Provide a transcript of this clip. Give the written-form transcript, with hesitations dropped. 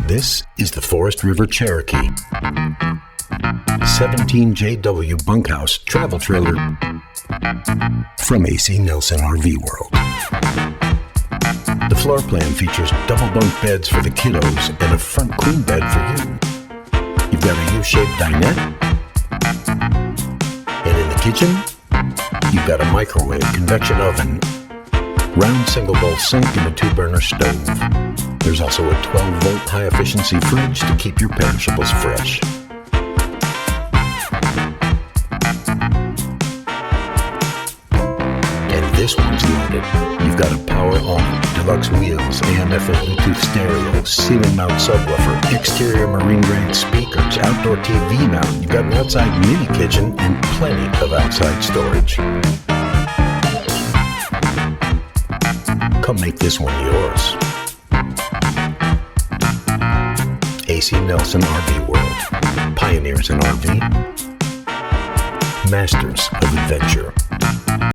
This is the Forest River Cherokee 17Jw bunkhouse travel trailer from AC Nelson RV World. The floor plan features double bunk beds for the kiddos and a front queen bed for you. You've got a U-shaped dinette, and in the kitchen, you've got a microwave, convection oven, round single-bowl sink, and a 2-burner stove. There's also a 12-volt high-efficiency fridge to keep your perishables fresh. And this one's loaded. You've got a power awning, deluxe wheels, AM/FM Bluetooth stereo, ceiling mount subwoofer, exterior marine-grade speakers, outdoor TV mount. You've got an outside mini kitchen and plenty of outside storage. Come make this one yours. AC Nelson RV World. Pioneers in RV. Masters of adventure.